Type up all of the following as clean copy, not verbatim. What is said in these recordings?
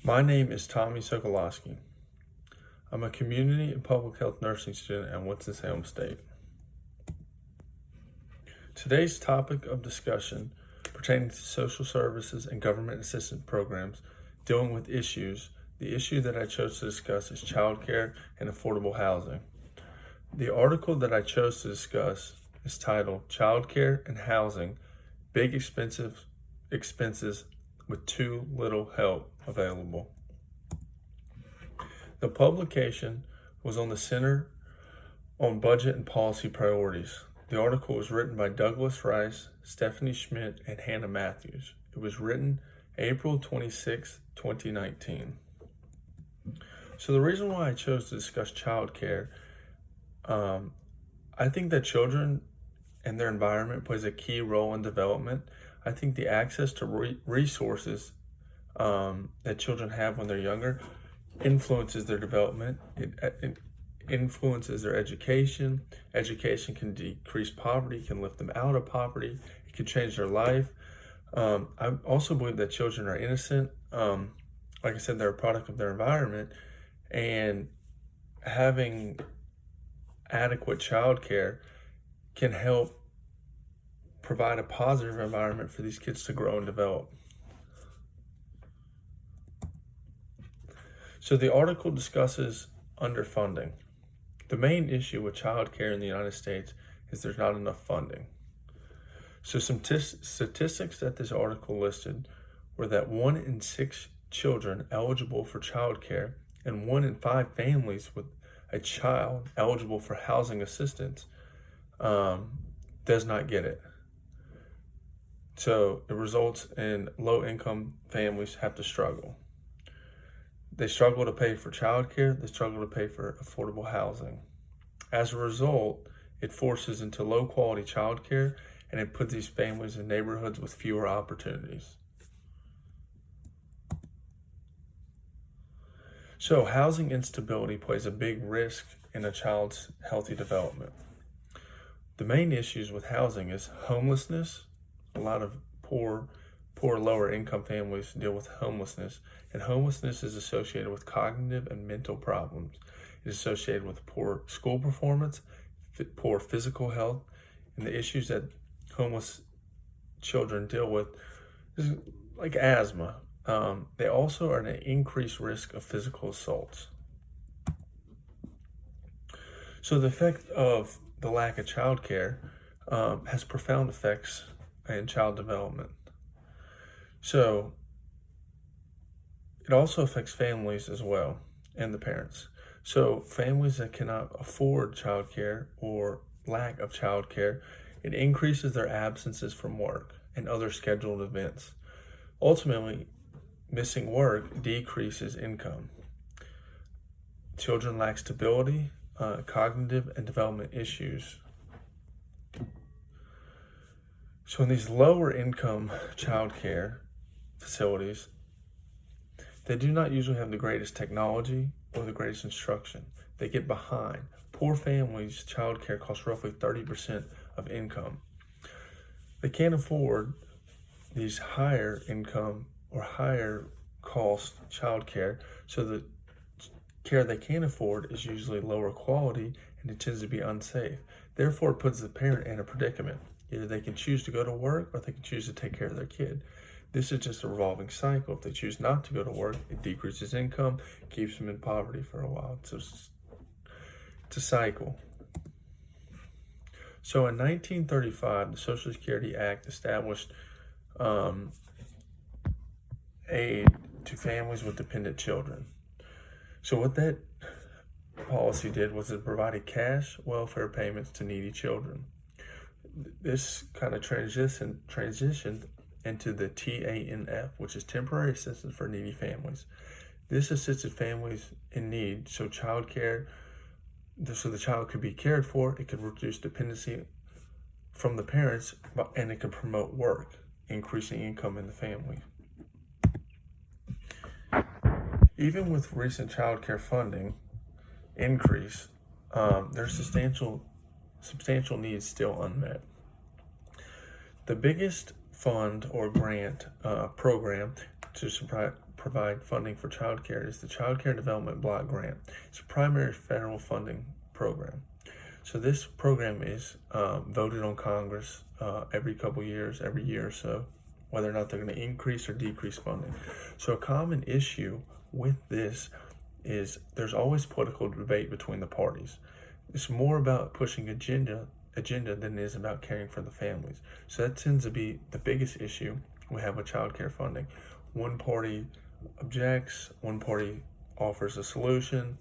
My name is Tommy Sokolowski. I'm a community and public health nursing student at Winston-Salem State. Today's topic of discussion pertaining to social services and government assistance programs dealing with issues. The issue that I chose to discuss is childcare and affordable housing. The article that I chose to discuss is titled Childcare and Housing, Big Expenses with Too Little Help Available. The publication was on the Center on Budget and Policy Priorities. The article was written by Douglas Rice, Stephanie Schmidt, and Hannah Matthews. It was written April 26, 2019. So the reason why I chose to discuss childcare, I think that children and their environment plays a key role in development. I think the access to resources that children have when they're younger influences their development. It influences their education. Education can decrease poverty, can lift them out of poverty. It can change their life. I also believe that children are innocent. Like I said, they're a product of their environment, and having adequate childcare can help provide a positive environment for these kids to grow and develop. So the article discusses underfunding. The main issue with childcare in the United States is there's not enough funding. So some statistics that this article listed were that 1 in 6 children eligible for childcare and 1 in 5 families with a child eligible for housing assistance does not get it. So it results in low-income families have to struggle. They struggle to pay for childcare, they struggle to pay for affordable housing. As a result, it forces into low-quality childcare, and it puts these families in neighborhoods with fewer opportunities. So housing instability plays a big risk in a child's healthy development. The main issues with housing is homelessness. A lot of poor lower income families deal with homelessness, and homelessness is associated with cognitive and mental problems. It is associated with poor school performance, poor physical health, and the issues that homeless children deal with is like asthma. They also are at an increased risk of physical assaults. So the effect of the lack of childcare has profound effects in child development. So it also affects families as well and the parents. So families that cannot afford childcare or lack of childcare, it increases their absences from work and other scheduled events. Ultimately, missing work decreases income. Children lack stability, cognitive and development issues. So in these lower income childcare facilities, they do not usually have the greatest technology or the greatest instruction. They get behind. Poor families' childcare costs roughly 30% of income. They can't afford these higher income or higher cost childcare, so the care they can afford is usually lower quality and it tends to be unsafe. Therefore, it puts the parent in a predicament. Either they can choose to go to work or they can choose to take care of their kid. This is just a revolving cycle. If they choose not to go to work, it decreases income, keeps them in poverty for a while. So it's a cycle. So in 1935, the Social Security Act established aid to families with dependent children. So what that policy did was it provided cash welfare payments to needy children. This kind of transitioned into the TANF, which is Temporary Assistance for Needy Families. This assisted families in need, so the child could be cared for, it could reduce dependency from the parents, and it could promote work, increasing income in the family. Even with recent child care funding increase, there's substantial needs still unmet. The biggest fund or grant program to provide funding for childcare is the Child Care Development Block Grant. It's a primary federal funding program. So this program is voted on Congress every couple years, every year or so, whether or not they're going to increase or decrease funding. So a common issue with this is there's always political debate between the parties. It's more about pushing agenda than it is about caring for the families. So that tends to be the biggest issue we have with child care funding. One party objects, one party offers a solution,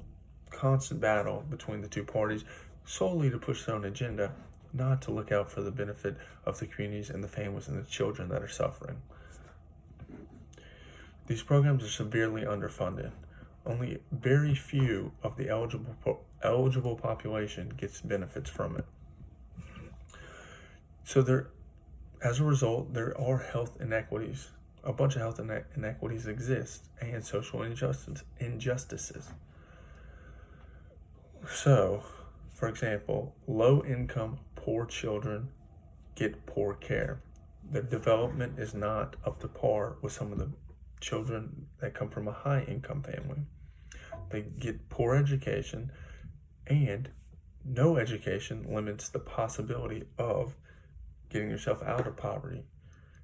constant battle between the two parties solely to push their own agenda, not to look out for the benefit of the communities and the families and the children that are suffering. These programs are severely underfunded. Only very few of the eligible population gets benefits from it. So as a result, there are health inequities. A bunch of health inequities exist and social injustices. So, for example, low-income, poor children get poor care. Their development is not up to par with some of the children that come from a high-income family. They get poor education, and no education limits the possibility of getting yourself out of poverty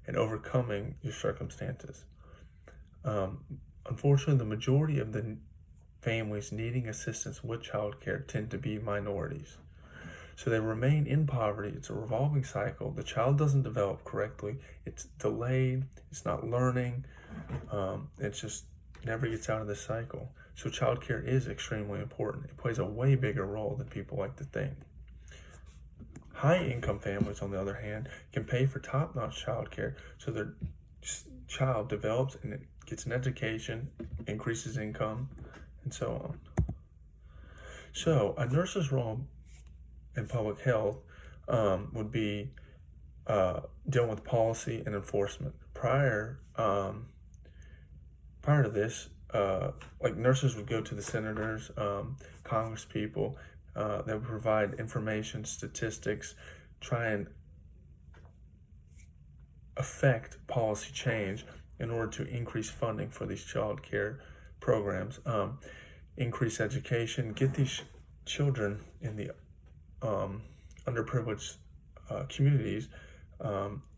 and overcoming your circumstances. Unfortunately, the majority of the families needing assistance with childcare tend to be minorities. So they remain in poverty. It's a revolving cycle. The child doesn't develop correctly. It's delayed. It's not learning. It just never gets out of this cycle. So childcare is extremely important. It plays a way bigger role than people like to think. High-income families, on the other hand, can pay for top-notch childcare so their child develops and it gets an education, increases income, and so on. So a nurse's role in public health would be dealing with policy and enforcement. Prior to this, like nurses would go to the senators, Congress people, that would provide information, statistics, try and affect policy change in order to increase funding for these child care programs, increase education, get these children in the underprivileged communities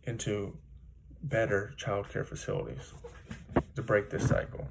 into better child care facilities to break this cycle.